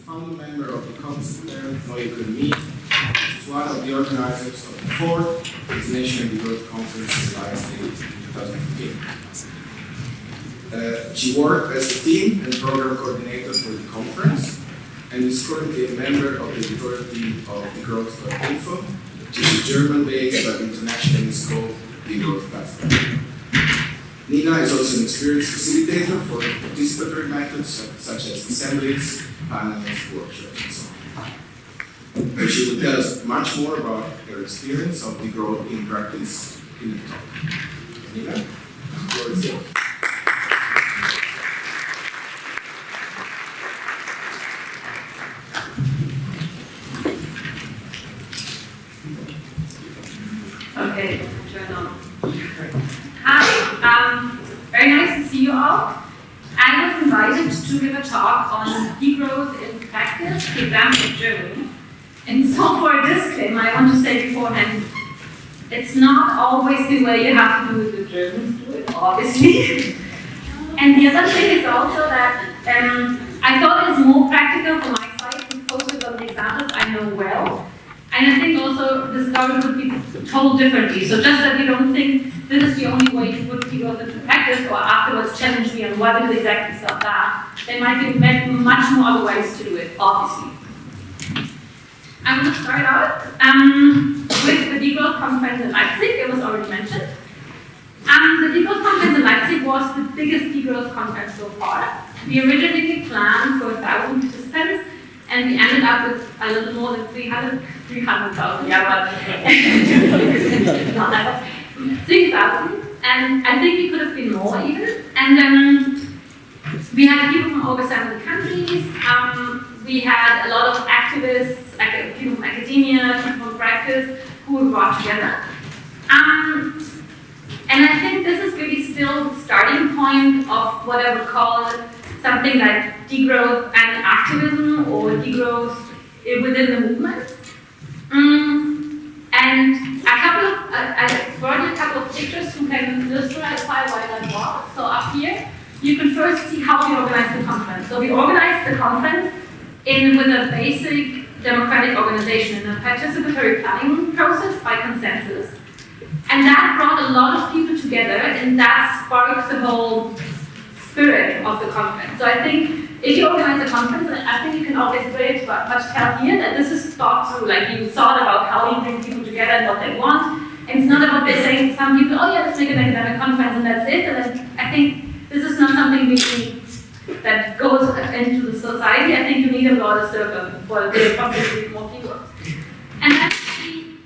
founding member of the Konzeptwerk Neue Ökonomie. She's one of the organizers of the fourth International Degrowth Conference in Lezing in 2015. She worked as a team and program coordinator for the conference and is currently a member of the editorial team of Degrowth.info, which is a German-based but internationally scoped Degrowth platform. Nina is also an experienced facilitator for participatory methods such as assemblies, panels, workshops, and so on. And she will tell us much more about her experience of degrowth in practice in the talk. Nina, the floor is yours. Okay, turn on. Hi, very nice to see you all. I was invited to give a talk on degrowth in practice, the example of Germany. And so for a disclaimer, I want to say beforehand, it's not always the way you have to do it, the Germans do it, obviously. And the other thing is also that I thought it was more practical for my side to focus on the examples I know well. And I think also the story could be told differently. So just that you don't think this is the only way to put degrowth into practice or afterwards challenge me on what is exactly so that. There might be much more other ways to do it, obviously. I'm going to start out with the Degrowth Conference in Leipzig. It was already mentioned. The Degrowth Conference in Leipzig was the biggest degrowth conference so far. We originally planned for 1,000 participants, and we ended up with a little more than 300,000, yeah, but not that much. 3,000, and I think we could have been more even. And we had people from over 70 countries. We had a lot of activists, people from academia, people from practice, who were brought together. And I think this is really still the starting point of what I would call something like degrowth and activism, or degrowth within the movement. And I brought you a couple of pictures who can illustrate why that was. So up here, you can first see how we organized the conference. So we organized the conference with a basic democratic organization in a participatory planning process by consensus. And that brought a lot of people together, and that sparked the whole spirit of the conference. So I think if you organize a conference, I think you can always very much tell here that this is thought through, like you thought about how you bring people together and what they want. And it's not about saying to some people, oh yeah, let's make an academic conference and that's it. And then I think this is not something really that goes into the society. I think you need a broader circle for the possibly more people. And actually,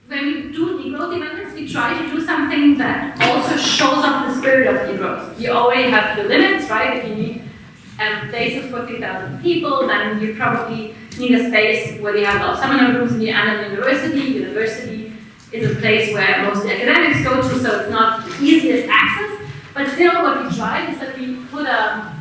when we do degrowth events, we try to do something that also shows up the spirit of degrowth. You already have the limits, right? If you need places for 3,000 people, then you probably need a space where you have a lot of seminar rooms in the Anna University. University is a place where most academics go to, so it's not the easiest access. But still, what we tried is that we put a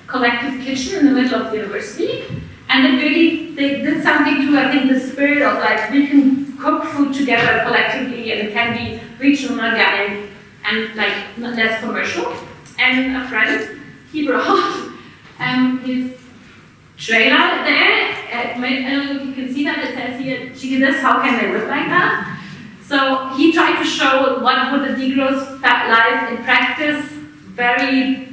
collective kitchen in the middle of the university, and then really they did something to, I think, the spirit of like we can cook food together collectively, and it can be regional, organic, and like less commercial. And a friend, he brought his trailer there. I don't know if you can see that. It says here, "Gee, this, how can they live like that?" So he tried to show what would the degrowth life in practice, very,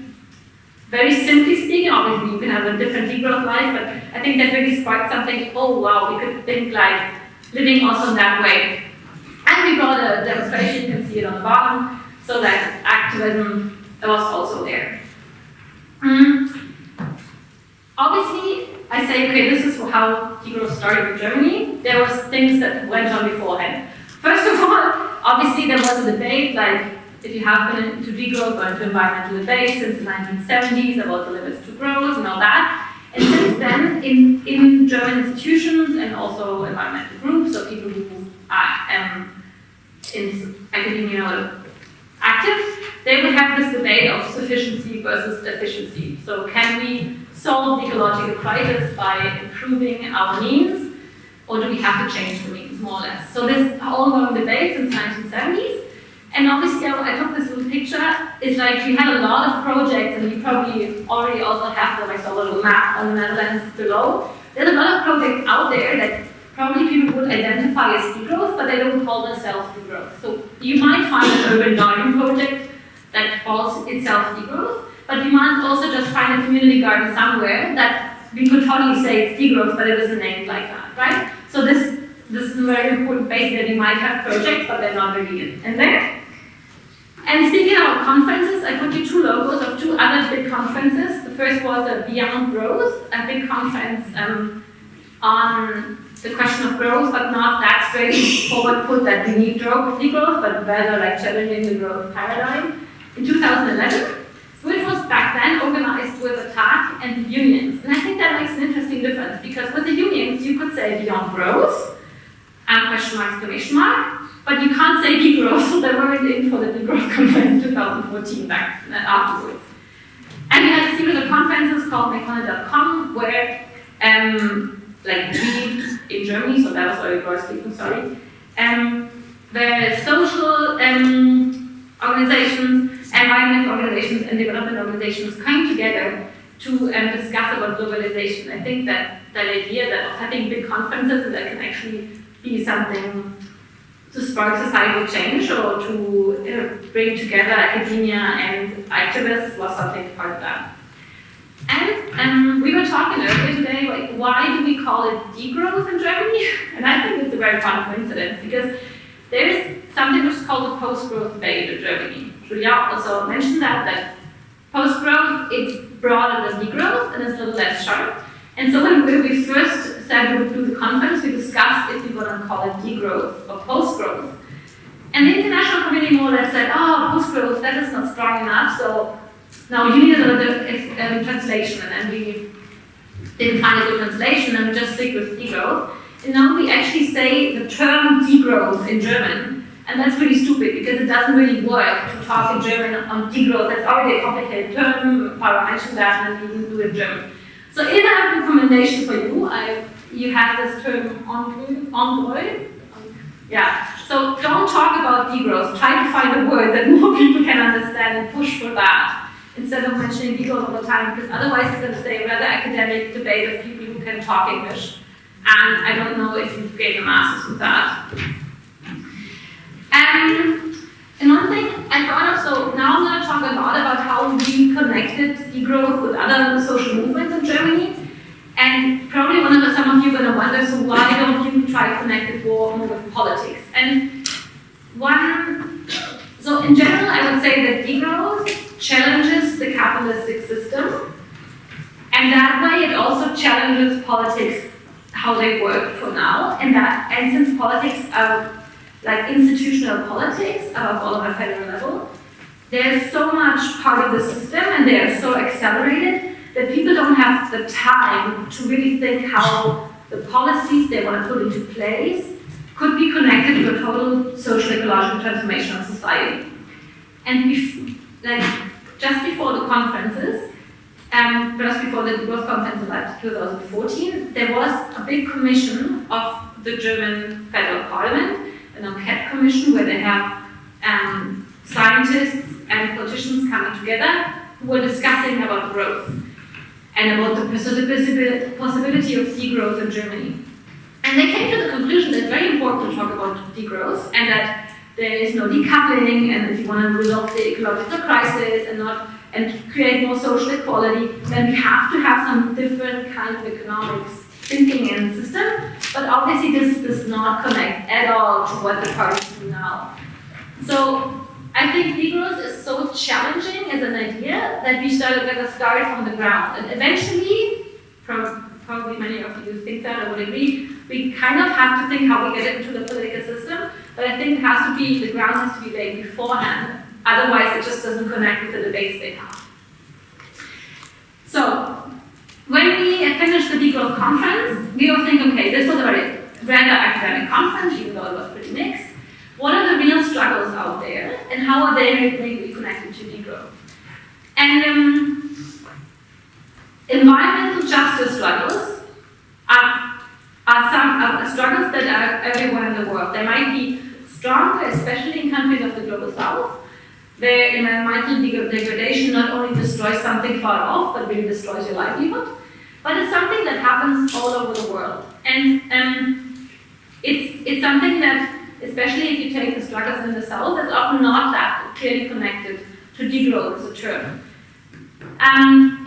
very simply speaking. Obviously, you can have a different degrowth life, but I think that really sparked something. Oh wow, we could think like living also in that way. And we brought a demonstration. You can see it on the bottom, so that activism was also there. Obviously, I say, okay, this is how degrowth started in Germany. There was things that went on beforehand. First of all, obviously there was a debate, like if you have been into degrowth or into environmental debate since the 1970s about the limits to growth and all that. And since then, in German institutions and also environmental groups, so people who are in academia or active, they would have this debate of sufficiency versus efficiency. So can we solve the ecological crisis by improving our means, or do we have to change the means, more or less? So this ongoing debate since the 1970s, And obviously, I took this little picture. It's like we had a lot of projects, and you probably already also have them. I saw a little map on the Netherlands below. There's a lot of projects out there that probably people would identify as degrowth, but they don't call themselves degrowth. So you might find an urban garden project that calls itself degrowth, but you might also just find a community garden somewhere that we could totally say it's degrowth, but it isn't named like that, right? So this is a very important base that you might have projects, but they're not really in there. And speaking about conferences, I put you two logos of two other big conferences. The first was a Beyond Growth, a big conference on the question of growth, but not that straightforward put that we need degrowth, but rather like challenging the growth paradigm in 2011, which was back then organized with a TAG and the unions. And I think that makes an interesting difference, because with the unions you could say Beyond Growth, and exclamation mark, but you can't say degrowth, so they weren't in for the degrowth conference in 2014 back afterwards. And we had a series of conferences called McConnell.com where, like we in Germany, so that was where we were speaking, sorry, where social organizations, environmental organizations, and development organizations came together to discuss about globalization. I think that idea that of having big conferences that can actually be something to spark societal change or to bring together academia and activists was something part of that. And we were talking earlier today, like, why do we call it degrowth in Germany? And I think it's a very fun coincidence, because there is something which is called the post-growth debate in Germany. Julia also mentioned that post-growth, it's broader than degrowth and it's a little less sharp. And so when we first said we would do the conference, we discussed if we were going to call it degrowth or post-growth. And the international community more or less said, oh, post-growth, that is not strong enough, so now you need another translation. And then we didn't find a good translation and we just stick with degrowth. And now we actually say the term degrowth in German. And that's really stupid, because it doesn't really work to talk in German on degrowth. That's already a complicated term. Paula mentioned that, and we didn't do it in German. So in a recommendation for you, you have this term Ontgroei. Yeah. So don't talk about degrowth. Try to find a word that more people can understand and push for that, instead of mentioning degrowth all the time, because otherwise it's going to stay a rather academic debate of people who can talk English. And I don't know if you gain a master's with that. And one thing I thought of, so now I'm going to talk a lot about how we connected degrowth with other social movements in Germany. And probably some of you are going to wonder, so why don't you try to connect it more with politics? And so in general, I would say that degrowth challenges the capitalistic system. And that way it also challenges politics, how they work for now. And since politics are like institutional politics above all on a federal level, there's so much part of the system and they are so accelerated that people don't have the time to really think how the policies they want to put into place could be connected to a total social ecological transformation of society. And just before the conferences, just before the Degrowth conference in 2014, there was a big commission of the German federal parliament, an enquete commission, where they have scientists and politicians coming together who were discussing about growth and about the possibility of degrowth in Germany. And they came to the conclusion that it's very important to talk about degrowth, and that there is no decoupling, and if you want to resolve the ecological crisis and create more social equality, then we have to have some different kind of economics thinking and system. But obviously this does not connect at all to what the parties do now. So I think degrowth is so challenging as an idea that we started start from the ground. And eventually, probably many of you think that or would agree, we kind of have to think how we get it into the political system, but I think the ground has to be laid beforehand. Otherwise, it just doesn't connect with the debates they have. So, when we finished the Degrowth conference, we all think, okay, this was a very rather academic conference, even though it was pretty mixed. What are the real struggles out there, and how are they maybe connected to degrowth? And environmental justice struggles are some struggles that are everywhere in the world. There might be stronger, especially in countries of the global south, where environmental degradation not only destroys something far off, but really destroys your livelihood. But it's something that happens all over the world. And it's something that, especially if you take the struggles in the south, is often not that clearly connected to degrowth as a term.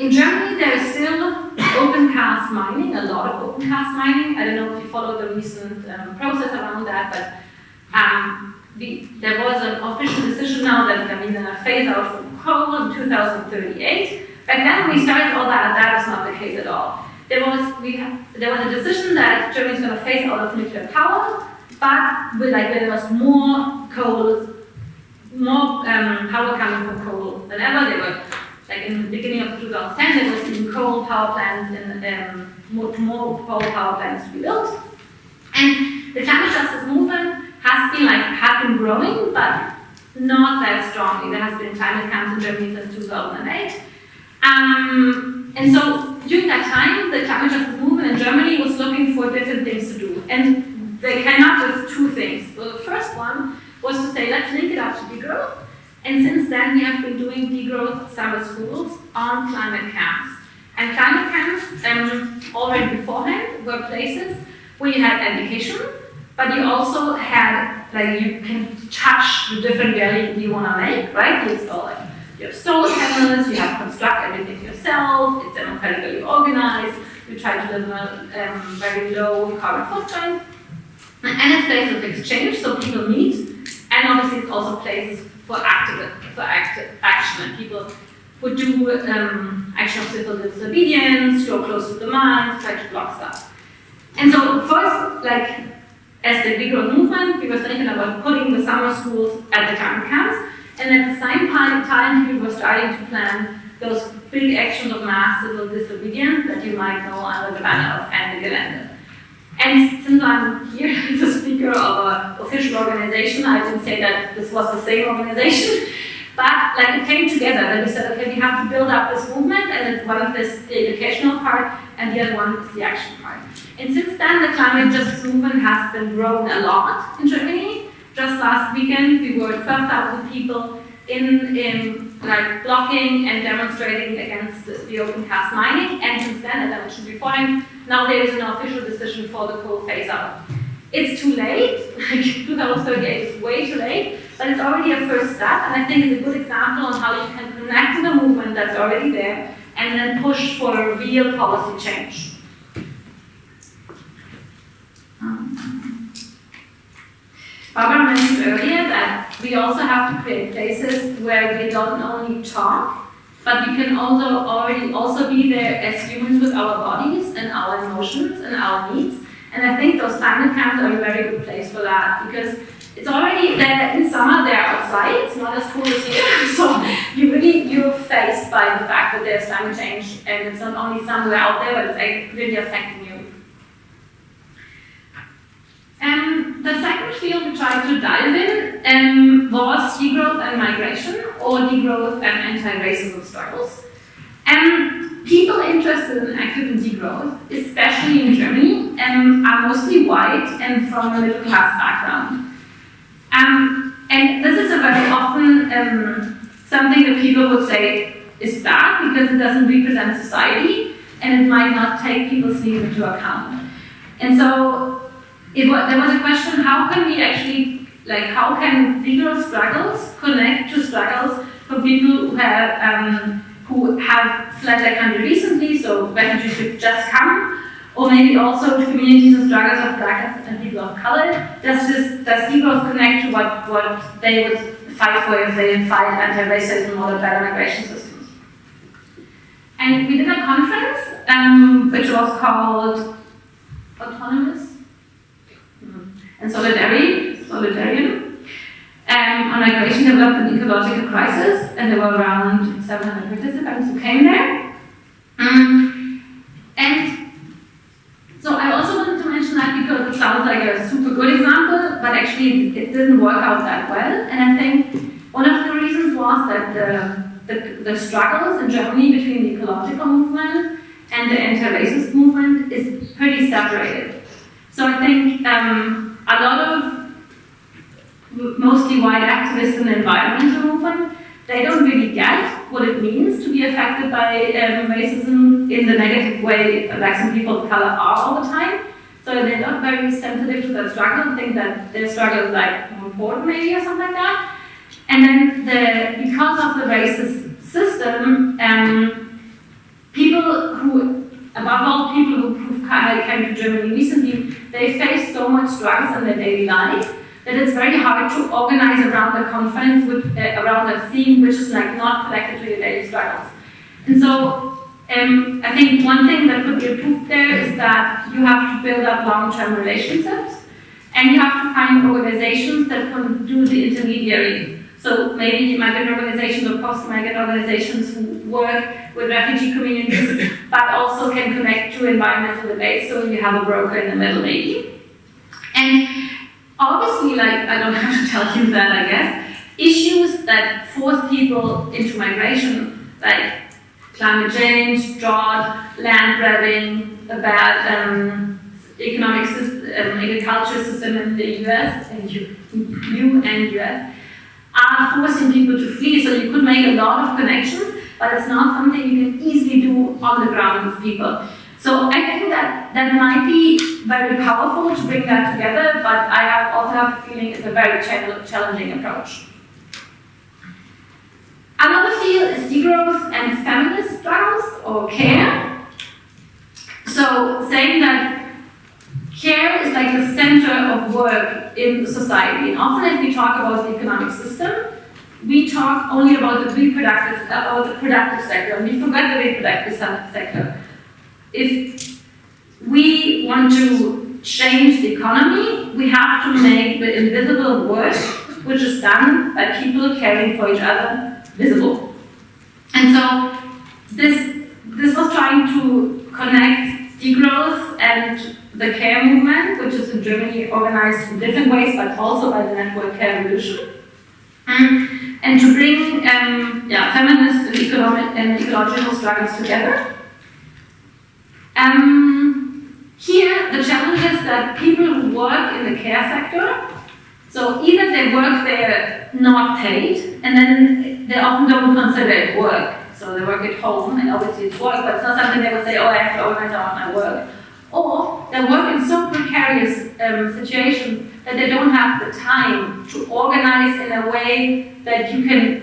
In Germany, there is still open cast mining, a lot of open cast mining. I don't know if you followed the recent process around that, but there was an official decision now that they're going to phase out from coal in 2038. Back then, when we started all that, that is not the case at all. There was a decision that Germany is going to phase out of nuclear power, but when there was more coal, more power coming from coal than ever. There were, in the beginning of 2010, there was even coal power plants and more coal power plants to be built. And the climate justice movement had been growing, but not that strongly. There has been climate camps in Germany since 2008. And so during that time, the climate justice movement in Germany was looking for different things to do. And they came up with two things. So the first one was to say, let's link it up to degrowth. And since then, we have been doing degrowth summer schools on climate camps. And climate camps, already beforehand, were places where you had education, but you also had, you can touch the different reality you want to make, right? It's all you have solar panels, you have construct everything yourself, it's democratically organized, you try to live on a very low carbon footprint. And it's places of exchange, so people meet, and obviously it's also places for active action, and people who do action of civil disobedience, go close to the mines, try to block stuff. And so first, as the degrowth movement, we were thinking about putting the summer schools at the climate camps, and at the same time, people were starting to plan those big actions of mass civil disobedience that you might know under the banner of Ende Gelände. And since I'm here as a speaker of an official organization, I didn't say that this was the same organization, but it came together that we said, okay, we have to build up this movement, and it's one of this the educational part, and the other one is the action part. And since then, the climate justice movement has been growing a lot in Germany. Just last weekend, we were 12,000 people in blocking and demonstrating against the open cast mining. And since then, as I mentioned before, now there is an official decision for the coal phase out. It's too late. 2038 is way too late, but it's already a first step. And I think it's a good example on how you can connect to the movement that's already there and then push for a real policy change. Barbara mentioned earlier that we also have to create places where we don't only talk, but we can also be there as humans with our bodies and our emotions and our needs. And I think those climate camps are a very good place for that, because it's already there in summer, they're outside, it's not as cool as here. So you're faced by the fact that there's climate change, and it's not only somewhere out there, but it's really affecting you. The second field we tried to dive in was degrowth and migration, or degrowth and anti-racism struggles. And people interested in active degrowth, especially in Germany, are mostly white and from a middle class background. And this is a very often something that people would say is bad because it doesn't represent society and it might not take people's needs into account. And so there was a question, how can we actually, how can degrowth struggles connect to struggles for people who have fled their country recently, so refugees who've just come, or maybe also to communities and struggles of Black and people of color? Does degrowth connect to what they would fight for if they fight anti-racism or the better migration systems? And we did a conference which was called Autonomous and Solidarian on migration, development, and ecological crisis, and there were around 700 participants who came there. And so I also wanted to mention that because it sounds like a super good example, but actually it didn't work out that well. And I think one of the reasons was that the struggles in Germany between the ecological movement and the anti-racist movement is pretty separated. So I think a lot of mostly white activists in the environmental movement, they don't really get what it means to be affected by racism in the negative way like some people of color are all the time. So they're not very sensitive to that struggle, think that their struggle is like more important maybe or something like that. And then because of the racist system, people who, above all people who came to Germany recently, they face so much struggles in their daily life that it's very hard to organize around a conference with around a theme which is like not connected to your daily struggles. And so I think one thing that could be improved there is that you have to build up long-term relationships, and you have to find organizations that can do the intermediary. So maybe migrant organizations or post-migrant organizations who work with refugee communities, but also can connect to environmental debates, so you have a broker in the middle maybe. And obviously, like, I don't have to tell you that, I guess, issues that force people into migration, like climate change, drought, land grabbing, a bad economic system, agriculture system in the US, and EU and US, are forcing people to flee. So you could make a lot of connections, but it's not something you can easily do on the ground with people. So I think that might be very powerful to bring that together, but I also have the feeling it's a very challenging approach. Another field is degrowth and feminist struggles, or care. So saying that care is like the center of work in society. And often if we talk about the economic system, we talk only about the productive sector, and we forget the reproductive sector. If we want to change the economy, we have to make the invisible work, which is done by people caring for each other, visible. And so this was trying to connect degrowth and the care movement, which is in Germany organized in different ways, but also by the network Care Revolution, and to bring feminist and economic and ecological struggles together. Here, the challenge is that people who work in the care sector, so either they work there not paid, and then they often don't consider it work. So they work at home, and obviously it's work, but it's not something they would say, oh, I have to organize around my work. Or they work in so precarious situations that they don't have the time to organize in a way that you can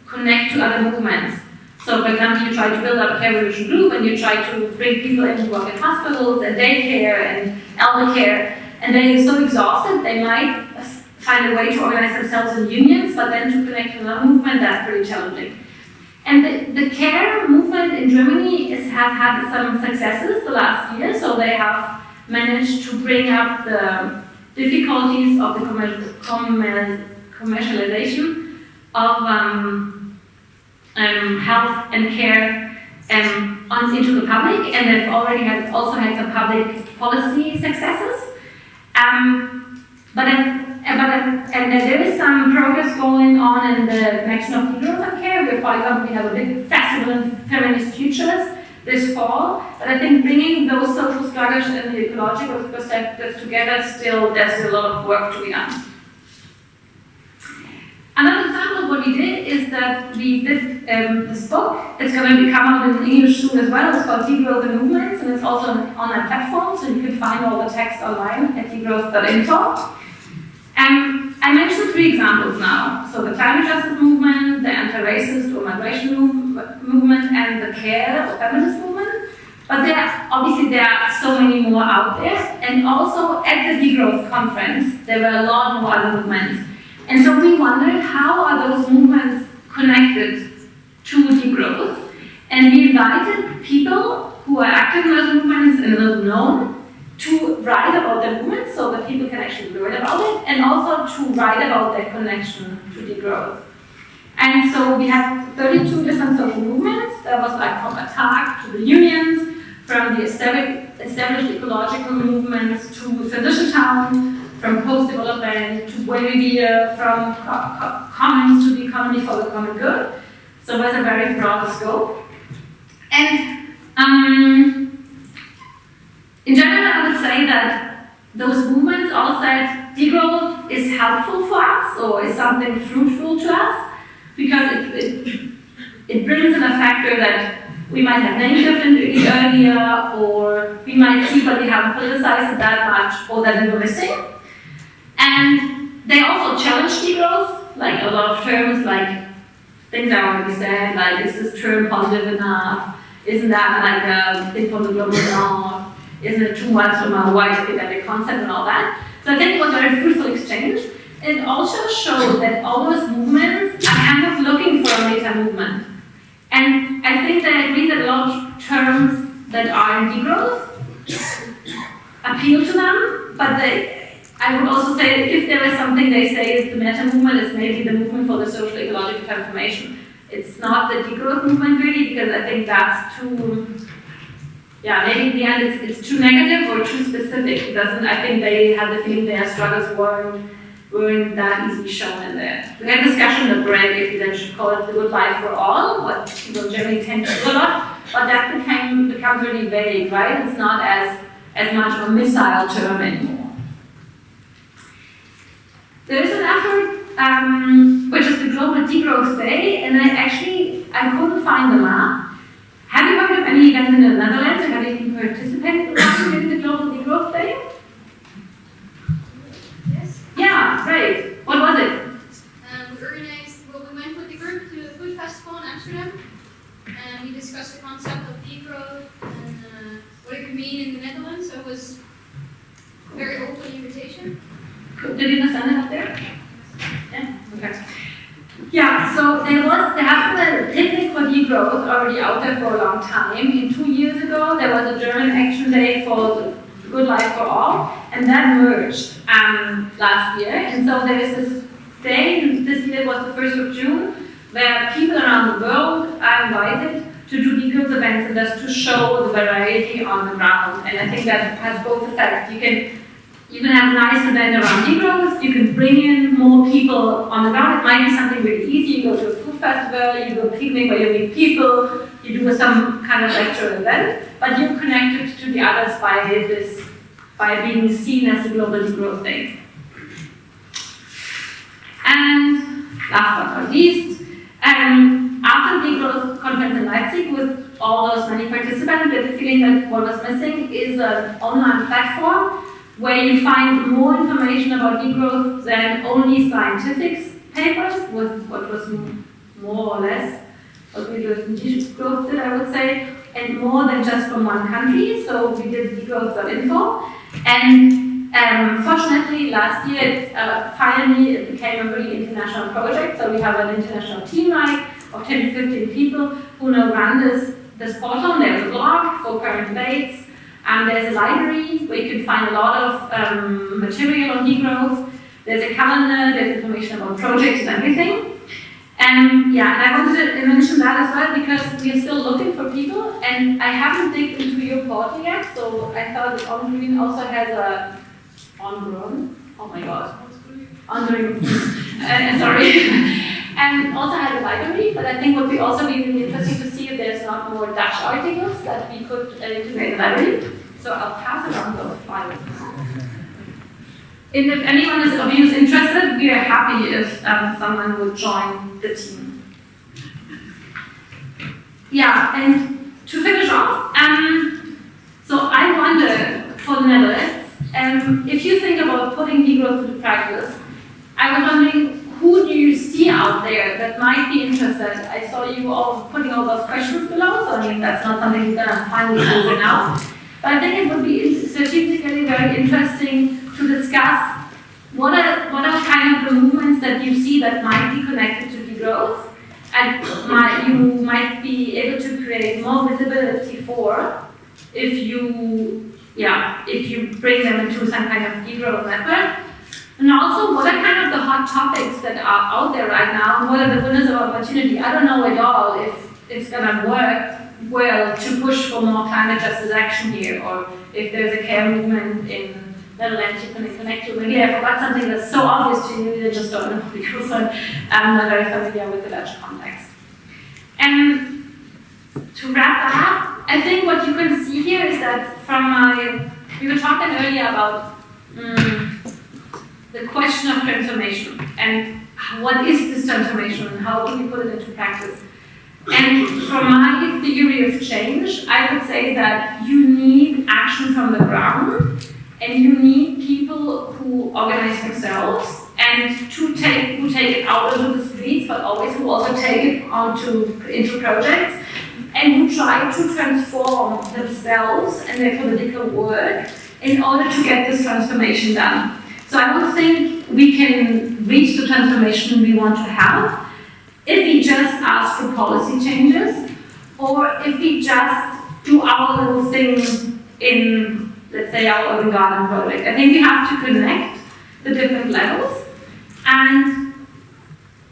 connect to other movements. So, for example, you try to build up a care revolution group, and you try to bring people in who work in hospitals and daycare and elder care, and they're so exhausted they might find a way to organize themselves in unions, but then to connect to another movement, that's pretty challenging. And the care movement in Germany has had some successes the last year, so they have managed to bring up the difficulties of the commercialization of health and care into the public, and they've already also had some public policy successes. And there is some progress going on in the connection of degrowth and care. For example, we have a big festival in Feminist Futures this fall, but I think bringing those social struggles and the ecological perspectives together, there's still a lot of work to be done. Another example of what we did is that we did this book. It's going to come out in English soon as well. It's called Degrowth and Movements, and it's also on a platform, so you can find all the text online at degrowth.info. I mentioned 3 examples now. So the climate justice movement, the anti-racist or migration movement, and the care or feminist movement. But there are so many more out there. And also at the Degrowth conference, there were a lot more other movements. And so we wondered, how are those movements connected to degrowth? And we invited people who are active in those movements and little known to write about their movements so that people can actually learn about it, and also to write about their connection to degrowth. And so we had 32 different social movements. That was like from ATTAC to the unions, from the established ecological movements to Transition Town, from post-development to Buenavida, from commons to the economy for the common good. So it was a very broad scope. And in general, I would say that those movements all said degrowth degrowth is helpful for us or is something fruitful to us because it brings in a factor that we might have named differently earlier, or we might see but we haven't politicized it that much, or that we were missing. And they also challenge degrowth, like a lot of terms, like things I already said, like is this term positive enough? Isn't that like a thing from the global north? Isn't it too much from a wide academic concept and all that? So I think it was a very fruitful exchange. It also showed that all those movements are kind of looking for a meta-movement. And I think they agree that a lot of terms that are in degrowth appeal to them, but I would also say if there is something they say is the meta-movement, it's maybe the movement for the social ecological transformation. It's not the degrowth movement really, because I think that's too, maybe in the end it's too negative or too specific. It doesn't, I think they had the feeling their struggles weren't that easily shown in there. We had discussion in the break if we then should call it the good life for all, what people generally tend to do a lot, but that becomes really vague, right? It's not as much of a missile term anymore. There is an effort, which is the Global Degrowth Day, and I couldn't find the map. Have you heard of any event in the Netherlands, or have you participated in the Global Degrowth Day? Yes. Yeah, great. What was it? We went with the group to a food festival in Amsterdam, and we discussed the concept of degrowth and what it could mean in the Netherlands. So it was a very open invitation. Did you understand it up there? Yeah, okay. Yeah, so there has been a picnic for degrowth already out there for a long time. 2 years ago, there was a German action day for Good Life for All, and that merged last year. And so there is this day, this year was the 1st of June, where people around the world are invited to do degrowth events and just to show the variety on the ground. And I think that has both effects. You can have a nice event around degrowth, you can bring in more people on the ground. It might be something really easy. You go to a food festival, you go picnic where you meet people, you do some kind of lecture event, but you're connected to the others by being seen as a global degrowth day. And last but not least, after the degrowth conference in Leipzig with all those many participants, we had the feeling that what was missing is an online platform where you find more information about degrowth than only scientific papers, with what was more or less what we do with degrowth did, I would say, and more than just from one country. So we did degrowth.info, and fortunately last year finally it became a really international project. So we have an international team of 10 to 15 people who now run this portal. There's a blog for current debates. There's a library where you can find a lot of material on degrowth. There's a calendar, there's information about projects and everything. And I wanted to mention that as well because we are still looking for people, and I haven't digged into your portal yet, so I thought that Ontgroei also has a and also has a library, but I think what would be also be really interesting to see if there's not more Dutch articles that we could integrate in the library. So I'll pass it on those files. And if anyone of you is interested, we are happy if someone would join the team. Yeah, and to finish off, so I wonder for the Netherlands, if you think about putting degrowth into practice, I was wondering, who do you see out there that might be interested? I saw you all putting all those questions below, so I mean that's not something you're going to finally answer now. But I think it would be strategically very interesting to discuss what are kind of the movements that you see that might be connected to degrowth, and you might be able to create more visibility for if you bring them into some kind of degrowth network. And also, what are kind of the hot topics that are out there right now, and what are the windows of opportunity? I don't know at all if it's going to work well to push for more climate justice action here, or if there's a care movement in Netherlands you can connect to. Maybe I forgot something that's so obvious to you, you just don't know because I'm not very familiar with the Dutch context. And to wrap that up, I think what you can see here is that we were talking earlier about the the question of transformation and what is this transformation and how do we put it into practice. And from my theory of change, I would say that you need action from the ground and you need people who organize themselves and who take it out into the streets, but always who also take it into projects and who try to transform themselves and their political work in order to get this transformation done. So I don't think we can reach the transformation we want to have if we just ask for policy changes or if we just do our little thing in, let's say, our urban garden project. I think we have to connect the different levels.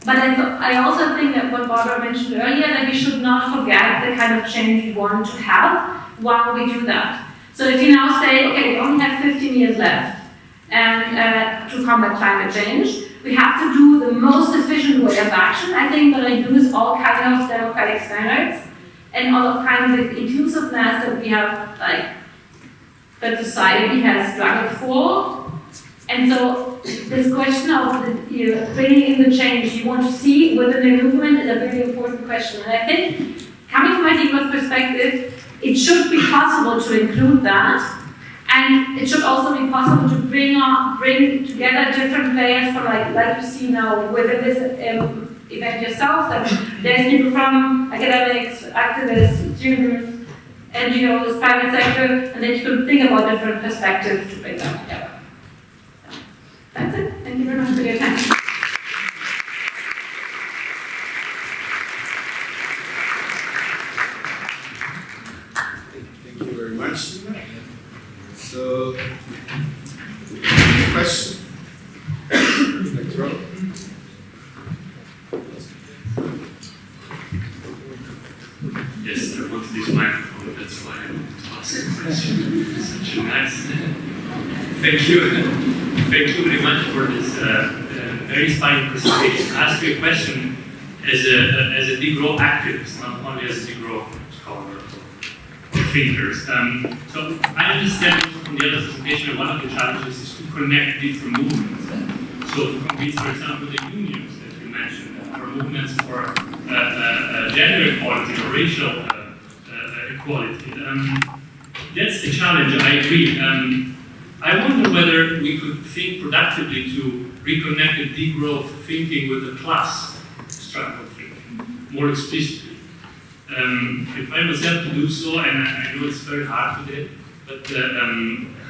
But I also think that what Barbara mentioned earlier, that we should not forget the kind of change we want to have while we do that. So if you now say, okay, we only have 15 years left and to combat climate change, we have to do the most efficient way of action. I think that I use all kinds of democratic standards and all of kinds of inclusiveness that we have, like, that society has struggled for. And so this question of bringing in the change you want to see within the movement is a really important question. And I think, coming from my degrowth perspective, it should be possible to include that. And it should also be possible to bring together different players from, like you see now within this event yourself. That there's people from academics, activists, students, NGOs, private sector, and then you could think about different perspectives to bring them together. That's it. Thank you very much for your time. Thank you very much, Nina. So, question? Nina Treu? Yes, I wanted this microphone, that's why I wanted to ask a question. Such a nice. Thank you. Thank you very much for this very inspiring presentation. I ask you a question as a degrowth activist, not only as a degrowth scholar or thinker. So I understand from the other presentation that one of the challenges is to connect different movements. So to convince, for example, the unions that you mentioned, or movements for gender equality or racial equality. That's a challenge, I agree. I wonder whether we could think productively to reconnect the degrowth thinking with the class struggle thinking, more explicitly. If I myself to do so, and I know it's very hard today, but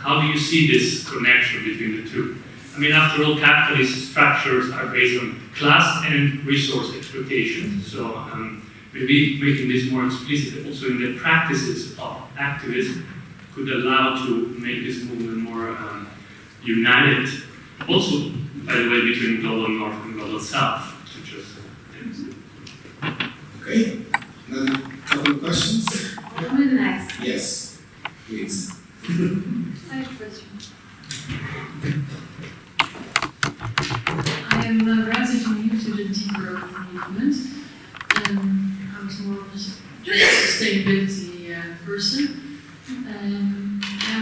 how do you see this connection between the two? I mean, after all, capitalist structures are based on class and resource exploitation, so maybe making this more explicit also in the practices of activism could allow to make this movement more united. Also, by the way, between global north and global south, to just Okay. Another couple of questions? Who is next? Yes, please. I have a question. I am relatively new to the degrowth movement. I was more of a sustainability person. I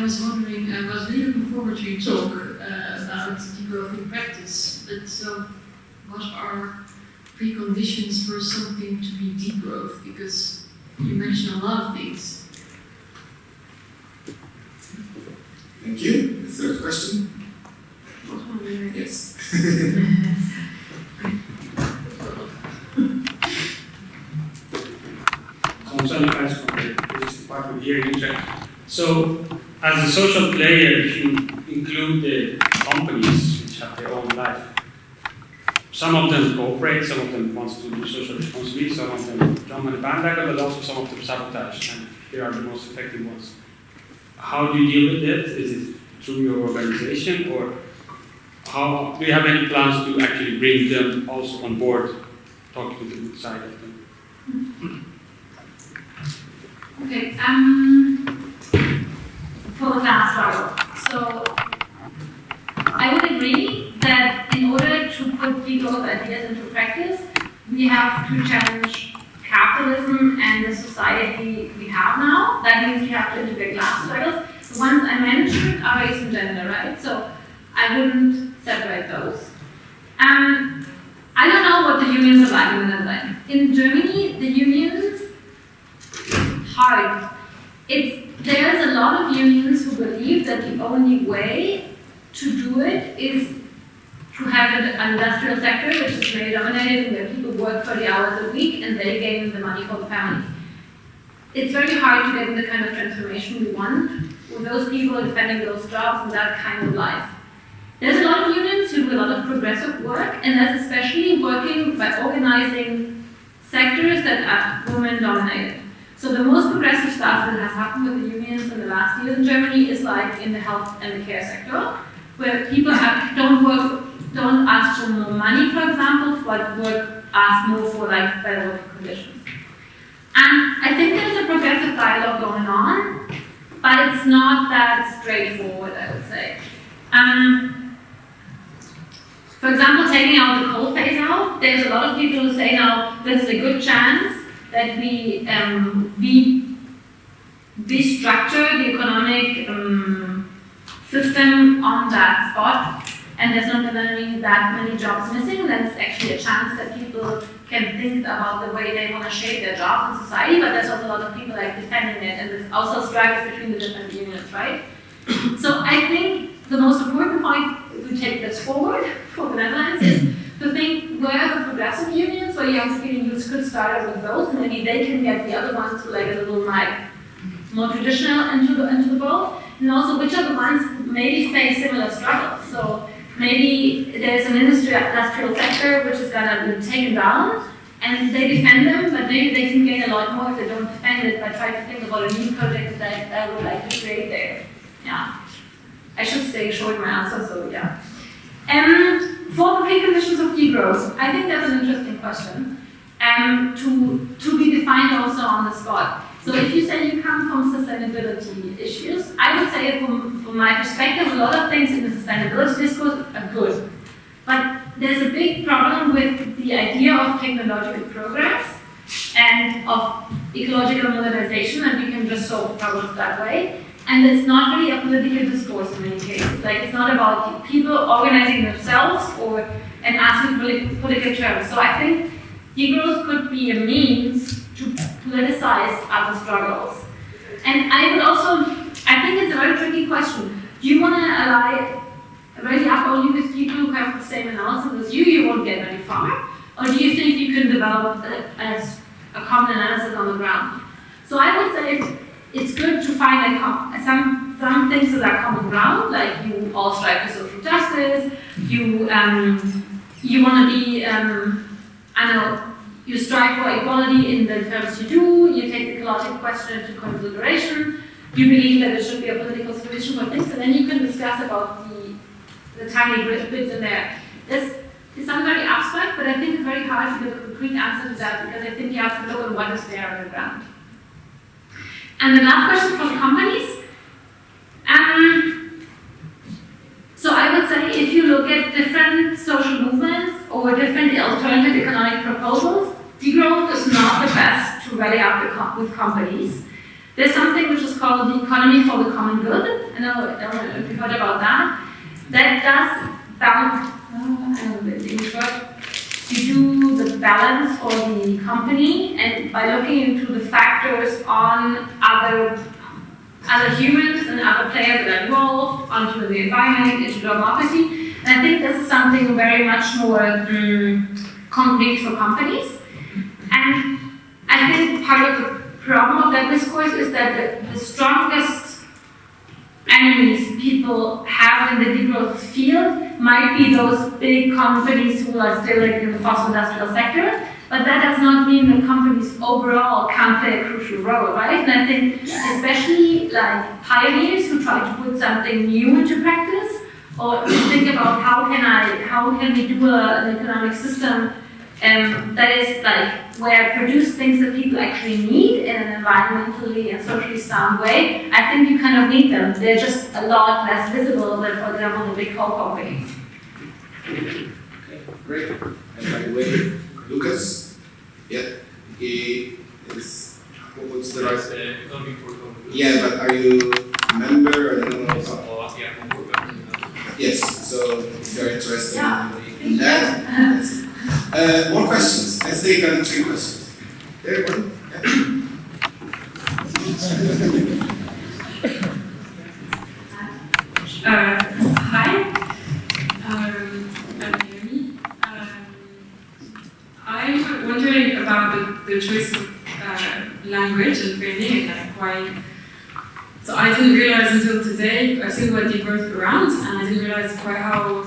was wondering, I was really looking forward to your talk about degrowth in practice, but so what are preconditions for something to be degrowth? Because you mentioned a lot of things. Thank you. The third question? Yes. Konzeptwerk from the physics department here in Utrecht. So, as a social player, if you include the companies which have their own life, some of them cooperate, some of them want to do social responsibility, some of them jump on the bandwagon, but also some of them sabotage, and they are the most effective ones. How do you deal with it? Is it through your organization, or how do you have any plans to actually bring them also on board, talk to the good side of them? Okay, for the class struggle. So I would agree that in order to put degrowth ideas into practice, we have to challenge capitalism and the society we have now. That means we have to integrate class struggles. The ones I mentioned are race and gender, right? So I wouldn't separate those. I don't know what the unions are like in the Netherlands. In Germany, the unions, hard. There's a lot of unions who believe that the only way to do it is to have an industrial sector which is very dominated and where people work 30 hours a week and they gain the money for the families. It's very hard to get in the kind of transformation we want with those people defending those jobs and that kind of life. There's a lot of unions who do a lot of progressive work, and that's especially working by organizing sectors that are women-dominated. So the most progressive stuff that has happened with the unions in the last years in Germany is like in the health and the care sector, where people don't ask for more money, for example, but ask more for like better working conditions. And I think there's a progressive dialogue going on, but it's not that straightforward, I would say. For example, taking out the coal phase out, there's a lot of people who say now there's a good chance that we restructure the economic system on that spot, and there's not going to be that many jobs missing. There's actually a chance that people can think about the way they want to shape their jobs in society, but there's also a lot of people like defending it, and there's also struggles between the different unions, right? So I think the most important point, if we take this forward for the Netherlands, is to think where are the progressive unions, where young student youths could start with those, and maybe they can get the other ones who like a little like more traditional into the boat, and also which are the ones who maybe face similar struggles. So maybe there's an industrial sector which is gonna be taken down, and they defend them, but maybe they can gain a lot more if they don't defend it by trying to think about a new project that I would like to create there. Yeah. I should stay short in my answer, so yeah. For the preconditions of degrowth, I think that's an interesting question to be defined also on the spot. So if you say you come from sustainability issues, I would say from my perspective, a lot of things in the sustainability discourse are good. But there's a big problem with the idea of technological progress and of ecological modernization, and we can just solve problems that way. And it's not really a political discourse in many cases. Like, it's not about people organizing themselves and asking political terms. So I think degrowth could be a means to politicize other struggles. And I think it's a very tricky question. Do you want to really up only with people who have the same analysis as you won't get very far? Or do you think you can develop as a common analysis on the ground? So I would say it's good to find some things that are common ground, like you all strive for social justice, you want to be, you strive for equality in the terms you do, you take the ecological question into consideration, you believe that there should be a political solution for things, and then you can discuss about the tiny bits in there. It sounds very abstract, but I think it's very hard to get a concrete answer to that, because I think you have to look at what is there on the ground. And the last question from companies. So I would say if you look at different social movements or different alternative economic proposals, degrowth is not the best to rally up with companies. There's something which is called the economy for the common good. I don't know if you've heard about that. That does balance, you do the balance for the company, and by looking into the factors on other humans and other players that are involved, onto the environment, into democracy. And I think this is something very much more concrete for companies. And I think part of the problem of that discourse is that the strongest enemies people have in the degrowth field might be those big companies who are still in the fossil industrial sector, but that does not mean that companies overall can't play a crucial role, right? And I think especially like pioneers who try to put something new into practice, or think about how can we do an economic system that is like where I produce things that people actually need in an environmentally and socially sound way. I think you kind of need them. They're just a lot less visible than, for example, the big coal companies. Okay, great. And by the way, Lucas, he is, what's the right? Economy for common good. Yeah, but are you a member? I don't know. Yeah, Yes, so if you're More questions. Let's take 3 questions. There, one. Hi, I'm Yumi. I'm wondering about the choice of language and framing, like why. So I didn't realize until today, I still what degrowth around, and I didn't realize quite how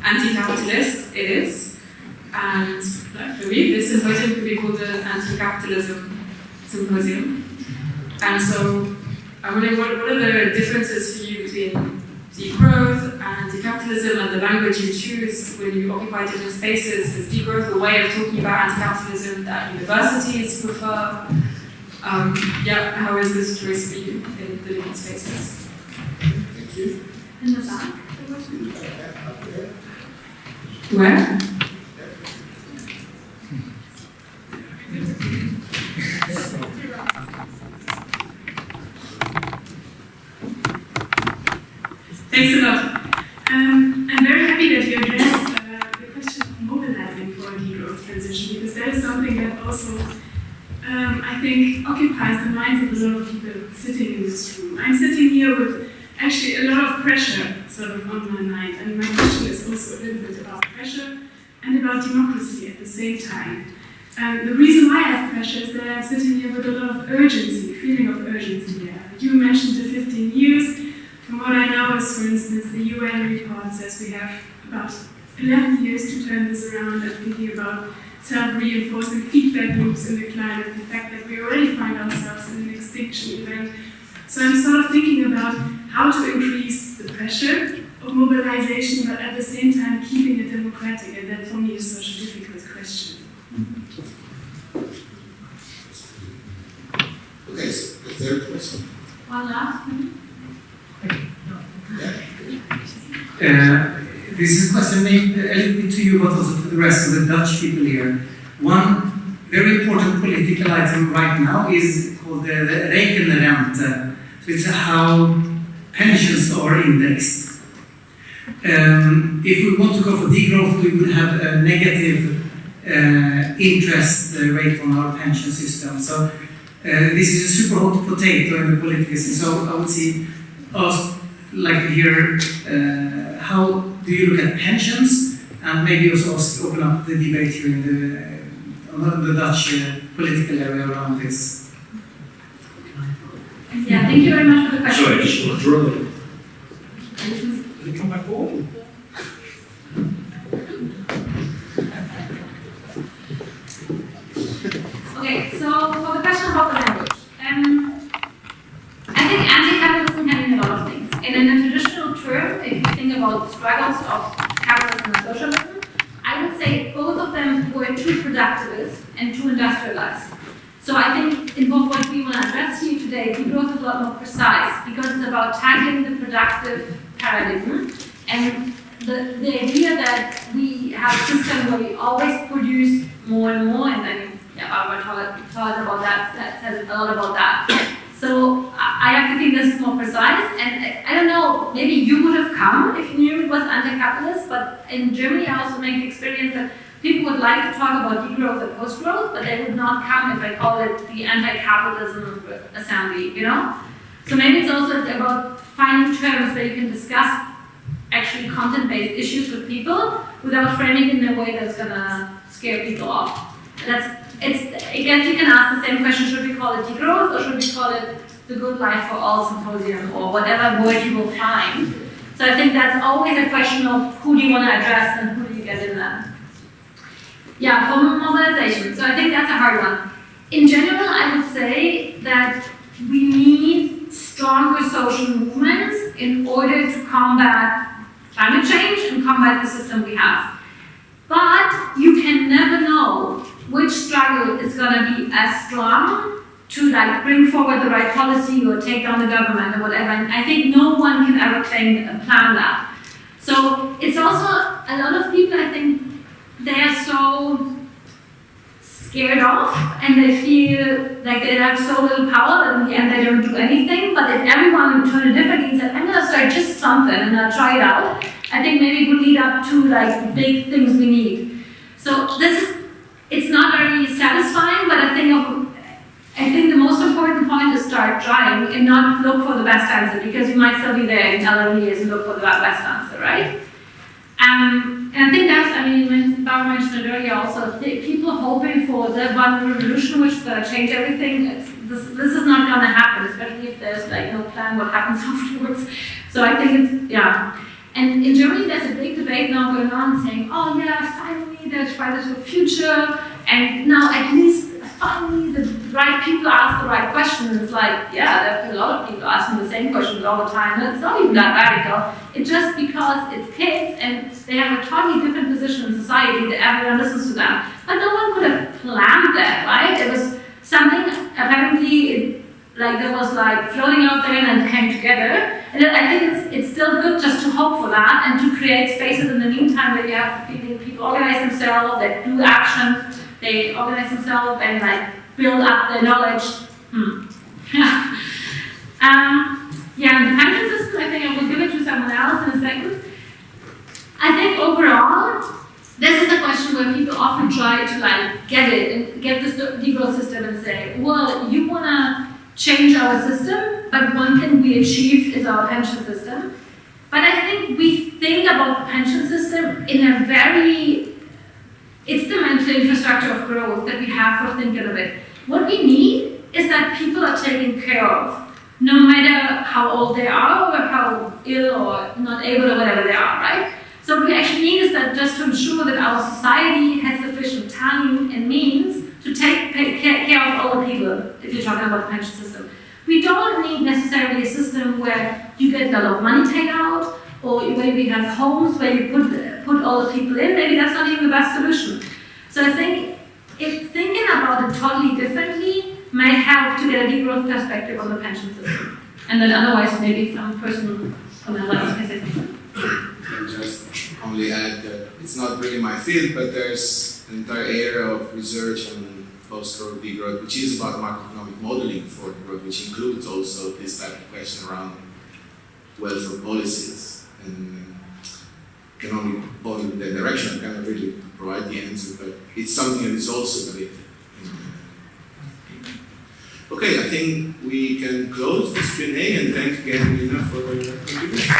anti-capitalist it is. And for me, this symposium could be called an anti-capitalism symposium. And so I'm wondering what are the differences for you between degrowth and anti-capitalism and the language you choose when you occupy different spaces? Is degrowth a way of talking about anti-capitalism that universities prefer? How is this choice for you in the different spaces? Thank you. In the back. Where? Thanks a lot. I'm very happy that you addressed the question of mobilizing for a degrowth transition, because that is something that also, I think, occupies the minds of a lot of people sitting in this room. I'm sitting here with actually a lot of pressure sort of on my mind, and my question is also a little bit about pressure and about democracy at the same time. The reason why I have pressure is that I'm sitting here with a lot of urgency, feeling of urgency here. You mentioned the 15 years. From what I know is, for instance, the UN report says we have about 11 years to turn this around and thinking about self-reinforcing feedback loops in the climate, the fact that we already find ourselves in an extinction event. So I'm sort of thinking about how to increase the pressure of mobilization, but at the same time keeping it democratic, and that for me is such a difficult question. Okay, so the 3rd question. One last. This is a question made a little bit to you, but also to the rest of the Dutch people here. One very important political item right now is called the rekenrente. So it's how pensions are indexed. If we want to go for degrowth, we would have a negative interest rate on our pension system. So this is a super hot potato in the political scene. So I would like to hear how do you look at pensions, and maybe also open up the debate here in the Dutch political area around this. Yeah, thank you very much for the question. Sorry, just drawing. Will you come back forward? Okay, so for the question about the language, I think anti-capitalism can mean a lot of things. And in a traditional term, if you think about the struggles of capitalism and socialism, I would say both of them were too productivist and too industrialized. So I think in both what we want to address here today, degrowth is a lot more precise, because it's about tackling the productive paradigm and the idea that we have a system where we always produce more and more, and then Barbara taught about that says a lot about that. So I have to think this is more precise, and I don't know, maybe you would have come if you knew it was anti-capitalist, but in Germany I also make the experience that people would like to talk about degrowth and post-growth, but they would not come if I call it the anti-capitalism assembly, you know? So maybe it's also about finding terms where you can discuss actually content-based issues with people without framing it in a way that's gonna scare people off. I guess you can ask the same question, should we call it degrowth or should we call it the Good Life for All Symposium or whatever word you will find. So I think that's always a question of who do you want to address and who do you get in there. Yeah, for mobilization. So I think that's a hard one. In general, I would say that we need stronger social movements in order to combat climate change and combat the system we have. But you can never know which struggle is going to be as strong to bring forward the right policy or take down the government or whatever. And I think no one can ever plan that. So it's also a lot of people, I think, they are so scared off and they feel like they have so little power that in the end they don't do anything. But if everyone turned it differently and said, I'm going to start just something and I'll try it out, I think maybe it would lead up to the big things we need. So it's not very satisfying, but I think the most important point is start trying and not look for the best answer, because you might still be there in 11 years and look for the best answer, right? And I think that's, Barbara mentioned it earlier also, people hoping for the one revolution which is going to change everything, this is not going to happen, especially if there's like no plan what happens afterwards. So I think it's, yeah. And in Germany there's a big debate now going on saying, oh yeah, finally there's Fridays for Future, and now at least finally the right people ask the right questions. It's like, yeah, there have been a lot of people asking the same questions all the time, and it's not even that radical. It's just because it's kids and they have a totally different position in society that everyone listens to them. But no one could have planned that, right? It was something, apparently, there was floating out there and then came together. And I think it's still good just to hope for that and to create spaces in the meantime where you have the feeling people organize themselves, they do actions, they organize themselves and build up their knowledge. And the pension system, I think I will give it to someone else in a second. I think overall, this is a question where people often try to get it and get this degrowth system and say, well, you want to change our system, but one thing we achieved is our pension system. But I think we think about the pension system in a very, it's the mental infrastructure of growth that we have for thinking of it. What we need is that people are taken care of, no matter how old they are or how ill or not able or whatever they are, right? So what we actually need is that just to ensure that our society has sufficient time and means to take care of all the people, if you're talking about the pension system. We don't need necessarily a system where you get a lot of money paid out, or where we have homes where you put all the people in. Maybe that's not even the best solution. So I think if thinking about it totally differently might help to get a degrowth perspective on the pension system. And then otherwise maybe some person on the left can say something. And just only add that it's not really my field, but there's an entire area of research on post-growth, degrowth, which is about macroeconomic modeling for growth, which includes also this type of question around welfare policies. And can only point in that direction. I cannot really provide the answer, but it's something that is also related. Okay, I think we can close this Q&A and thank again Nina for your contribution.